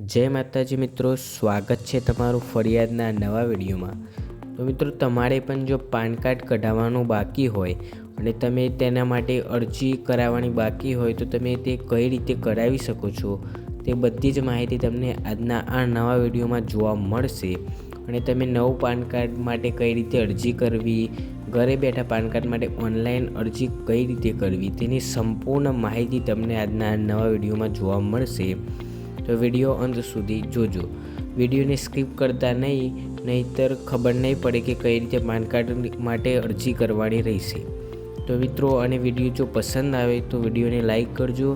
જય માતાજી મિત્રો, સ્વાગત છે તમારું ફરિયાદના નવા વિડીયોમાં। તો મિત્રો, તમારે પણ જો પાન કાર્ડ કઢાવવાનું બાકી હોય અને તમે તેના માટે અરજી કરાવવાની બાકી હોય તો તમે તે કઈ રીતે કરાવી શકો છો તે બધી જ માહિતી તમને આજના આ નવા વિડીયોમાં જોવા મળશે। અને તમે નવું પાન કાર્ડ માટે કઈ રીતે અરજી કરવી, ઘરે બેઠા પાન કાર્ડ માટે ઓનલાઈન અરજી કઈ રીતે કરવી તેની સંપૂર્ણ માહિતી તમને આજના આ નવા વિડીયોમાં જોવા મળશે। તો વિડીયો અંત સુધી જોજો, વિડીયોને સ્કીપ કરતા નહીંતર ખબર નહીં પડે કે કઈ રીતે પાન કાર્ડ માટે અરજી કરવાની રહેશે। તો મિત્રો, અને વિડીયો જો પસંદ આવે તો વિડીયોને લાઈક કરજો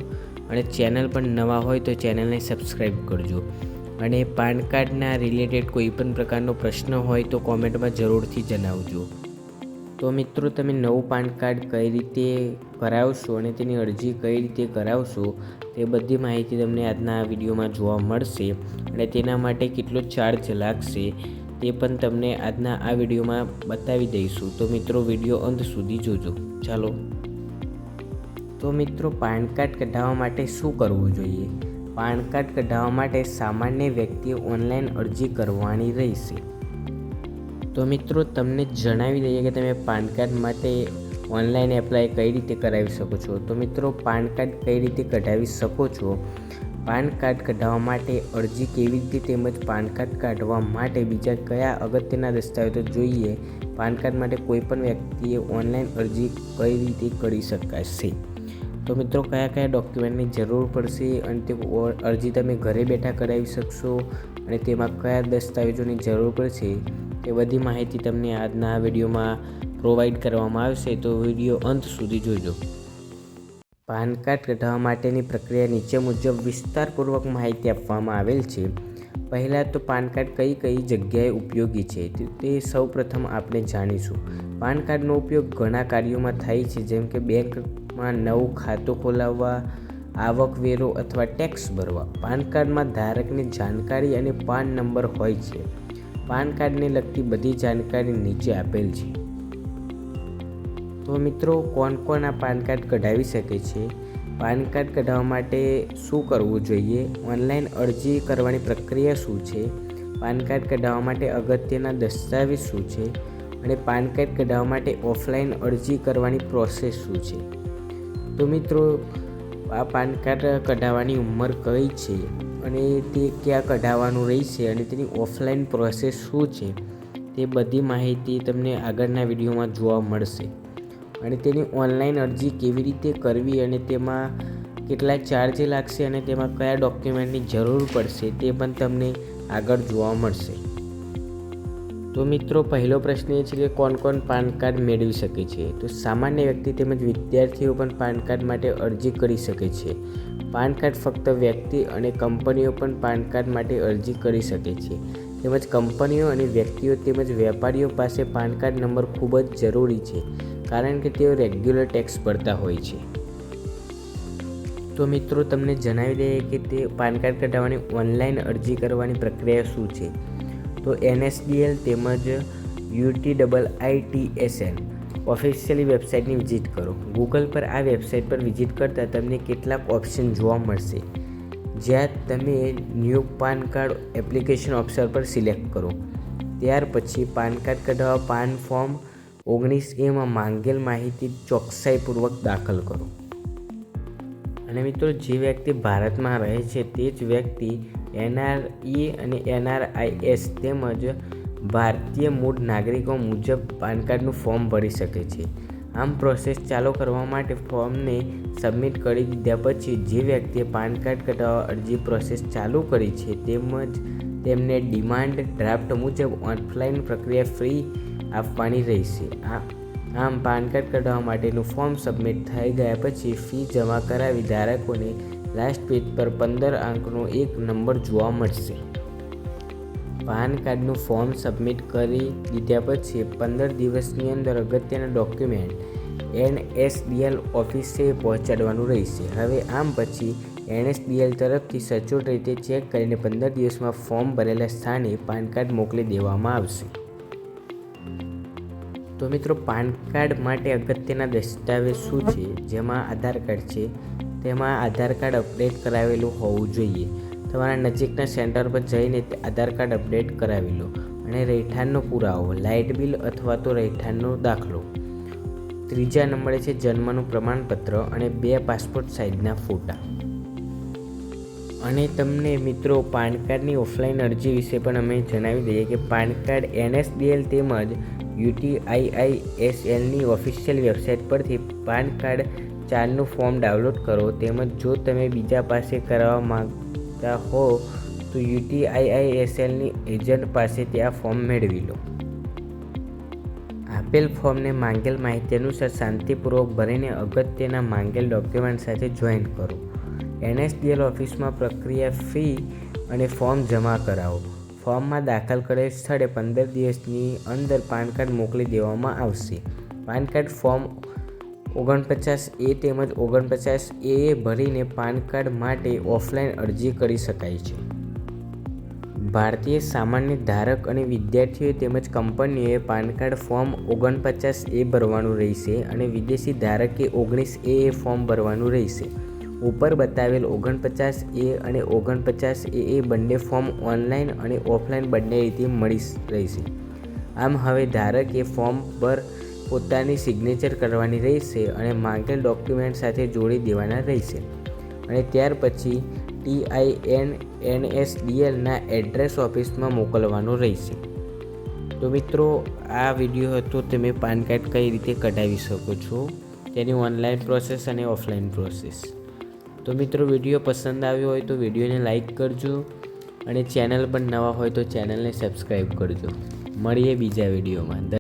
અને ચેનલ પણ નવા હોય તો ચેનલને સબસ્ક્રાઈબ કરજો। અને પાન કાર્ડના રિલેટેડ કોઈ પણ પ્રકારનો પ્રશ્ન હોય તો કોમેન્ટમાં જરૂરથી જણાવજો। તો મિત્રો, તમે નવું પાન કાર્ડ કઈ રીતે કરાવશો અને તેની અરજી કઈ રીતે કરાવશો તે બધી માહિતી તમને આજના આ વિડીયોમાં જોવા મળશે અને તેના માટે કેટલો ચાર્જ લાગશે તે પણ તમને આજના આ વિડીયોમાં બતાવી દઈશું। તો મિત્રો, વિડીયો અંત સુધી જોજો। ચાલો, તો મિત્રો, પાન કાર્ડ કઢાવવા માટે શું કરવું જોઈએ? પાન કાર્ડ કઢાવવા માટે સામાન્ય વ્યક્તિએ ઓનલાઈન અરજી કરવાની રહેશે। તો મિત્રો, તમને જણાવી દઈએ કે તમે પાન કાર્ડ માટે ઓનલાઈન એપ્લાય કઈ રીતે કરાવી શકો છો। તો મિત્રો, પાન કાર્ડ કઈ રીતે કઢાવી શકો છો? પાન કાર્ડ કઢાવવા માટે અરજી કેવી રીતે તેમજ પાન કાર્ડ કાઢવા માટે બીજા કયા અગત્યના દસ્તાવેજો જોઈએ? પાન કાર્ડ માટે કોઈ પણ વ્યક્તિએ ઓનલાઈન અરજી કઈ રીતે કરી શકાશે? તો મિત્રો, કયા કયા ડોક્યુમેન્ટની જરૂર પડશે અને તે અરજી તમે ઘરે બેઠા કરાવી શકશો અને તેમાં કયા દસ્તાવેજોની જરૂર પડશે તે બધી માહિતી તમને આજના આ વિડીયોમાં પ્રોવાઈડ કરવામાં આવશે। તો વિડીયો અંત સુધી જોજો। પાન કાર્ડ કઢાવવા માટેની પ્રક્રિયા નીચે મુજબ વિસ્તારપૂર્વક માહિતી આપવામાં આવેલ છે। પહેલાં તો પાન કાર્ડ કઈ કઈ જગ્યાએ ઉપયોગી છે તે સૌ પ્રથમ આપણે જાણીશું। પાન કાર્ડનો ઉપયોગ ઘણા કાર્યોમાં થાય છે, જેમ કે બેંકમાં નવું ખાતું ખોલાવવા, આવકવેરો અથવા ટેક્સ ભરવા। પાન કાર્ડમાં ધારકની જાણકારી અને પાન નંબર હોય છે। પાન કાર્ડને લગતી બધી જાણકારી નીચે આપેલ છે। તો મિત્રો, કોણ આ પાન કાર્ડ કઢાવી શકે છે? પાન કાર્ડ કઢાવવા માટે શું કરવું જોઈએ? ઓનલાઈન અરજી કરવાની પ્રક્રિયા શું છે? પાન કાર્ડ કઢાવવા માટે અગત્યના દસ્તાવેજ શું છે? અને પાન કાર્ડ કઢાવવા માટે ઓફલાઈન અરજી કરવાની પ્રોસેસ શું છે? તો મિત્રો, આ પાન કાર્ડ કઢાવવાની ઉંમર કઈ છે અને તે ક્યાં કઢાવવાનું રહેશે અને તેની ઓફલાઈન પ્રોસેસ શું છે તે બધી માહિતી તમને આગળના વિડીયોમાં જોવા મળશે। અને તેની ઓનલાઈન અરજી કેવી રીતે કરવી અને તેમાં કેટલા ચાર્જ લાગશે અને તેમાં કયા ડોક્યુમેન્ટની જરૂર પડશે તે પણ તમને આગળ જોવા મળશે। તો મિત્રો, પહેલો પ્રશ્ન એ છે કે કોણ પાન કાર્ડ મેળવી શકે છે? તો સામાન્ય વ્યક્તિ તેમજ વિદ્યાર્થીઓ પણ પાન કાર્ડ માટે અરજી કરી શકે છે। પાન કાર્ડ ફક્ત વ્યક્તિ અને કંપનીઓ પણ પાન કાર્ડ માટે અરજી કરી શકે છે, તેમજ કંપનીઓ અને વ્યક્તિઓ તેમજ વેપારીઓ પાસે પાન કાર્ડ નંબર ખૂબ જ જરૂરી છે, કારણ કે તેઓ રેગ્યુલર ટેક્સ ભરતા હોય છે। તો મિત્રો, તમને જણાવી દઈએ કે તે પાન કાર્ડ કઢાવવાની ઓનલાઈન અરજી કરવાની પ્રક્રિયા શું છે? તો NSDL તેમજ UTIITSN ઓફિશિયલી વેબસાઇટની વિઝિટ કરો। ગૂગલ પર આ વેબસાઇટ પર વિઝિટ કરતાં તમને કેટલાક ઓપ્શન જોવા મળશે, જ્યાં તમે new PAN card application option પર સિલેક્ટ કરો। ત્યાર પછી પાન કાર્ડ કઢાવવા પાન ફોર્મ 19A માં માંગેલ માહિતી ચોકસાઈપૂર્વક દાખલ કરો। અને મિત્રો, જે વ્યક્તિ ભારતમાં રહે છે તે જ વ્યક્તિ NRE અને NRIS તેમજ ભારતીય મૂળ નાગરિકો મુજબ પાન કાર્ડનું ફોર્મ ભરી શકે છે। આમ પ્રોસેસ ચાલુ કરવા માટે ફોર્મને સબમિટ કરી દીધા પછી જે વ્યક્તિએ પાન કાર્ડ કઢાવવા અરજી પ્રોસેસ ચાલુ કરી છે તેમજ તેમને ડિમાન્ડ ડ્રાફ્ટ મુજબ ઓફલાઈન પ્રક્રિયા ફી આપવાની રહેશે। આમ પાન કાર્ડ કઢાવવા માટેનું ફોર્મ સબમિટ થઈ ગયા પછી ફી જમા કરાવી ધારકોને લાસ્ટ પેજ પર 15 અંકનો એક નંબર જોવા મળશે। પાન કાર્ડનું ફોર્મ સબમિટ કરી દીધા પછી 15 દિવસની અંદર અગત્યના ડોક્યુમેન્ટ NSDL ઓફિસે પહોંચાડવાનું રહેશે। હવે આમ પછી NSDL તરફથી સચોટ રીતે ચેક કરીને 15 દિવસમાં ફોર્મ ભરેલા સ્થાને પાન કાર્ડ મોકલી દેવામાં આવશે। તો મિત્રો, પાન કાર્ડ માટે અગત્યના દસ્તાવેજ શું છે? જેમાં આધાર કાર્ડ છે, તેમાં આધાર કાર્ડ અપડેટ કરાવેલું હોવું જોઈએ। તમારા નજીકના સેન્ટર પર જઈને આધાર કાર્ડ અપડેટ કરાવી લો. અને રહેઠાણનો પુરાવો, લાઇટ બિલ અથવા તો રહેઠાણનો દાખલો. ત્રીજા નંબરે છે જન્મનું પ્રમાણપત્ર અને 2 પાસપોર્ટ સાઇઝના ફોટા. અને તમને મિત્રો પાન કાર્ડની ઓફલાઈન અરજી વિશે પણ અમે જણાવી દઈએ કે પાન કાર્ડ NSDL તેમજ UTIISLની ઓફિશિયલ વેબસાઇટ પરથી પાન કાર્ડ 4નું ફોર્મ ડાઉનલોડ કરો. તેમજ જો તમે બીજા પાસે કરાવવા માંગતા હો તો UTIISLની એજન્ટ પાસેથી આ ફોર્મ મેળવી લો. આપેલ ફોર્મને માંગેલ માહિતી અનુસાર શાંતિપૂર્વક ભરીને અગત્યના માંગેલ ડોક્યુમેન્ટ સાથે જોઈન કરો. NSDL ઓફિસમાં પ્રક્રિયા ફી અને ફોર્મ જમા કરાવો. ફોર્મમાં દાખલ કરેલ સ્થળે 15 દિવસની અંદર પાન કાર્ડ મોકલી દેવામાં આવશે. પાન કાર્ડ ફોર્મ 49A તેમજ 49A ભરીને પાન કાર્ડ માટે ઓફલાઈન અરજી કરી શકાય છે. ભારતીય સામાન્ય ધારક અને વિદ્યાર્થીઓ તેમજ કંપનીઓએ પાન કાર્ડ ફોર્મ 49A ભરવાનું રહેશે અને વિદેશી ધારકે 19A ફોર્મ ભરવાનું રહેશે. ઉપર બતાવેલ 49A અને 49AA બંને ફોર્મ ઓનલાઈન અને ઓફલાઈન બંને રીતે મળી રહેશે. આમ હવે ધારકે ફોર્મ પર પોતાની સિગ્નેચર કરવાની રહેશે અને માંગેલ ડોક્યુમેન્ટ સાથે જોડી દેવાના રહેશે અને ત્યાર પછી TIN NSDLના એડ્રેસ ઓફિસમાં મોકલવાનો રહેશે. તો મિત્રો આ વિડીયો હતો, તમે પાન કાર્ડ કઈ રીતે કઢાવી શકો છો તેની ઓનલાઈન પ્રોસેસ અને ઓફલાઈન પ્રોસેસ. તો મિત્રો વિડીયો પસંદ આવ્યો હોય તો વિડીયોને લાઈક કરજો અને ચેનલ પર નવા હોય તો ચેનલને સબસ્ક્રાઈબ કરજો. મળીએ બીજા વિડીયોમાં.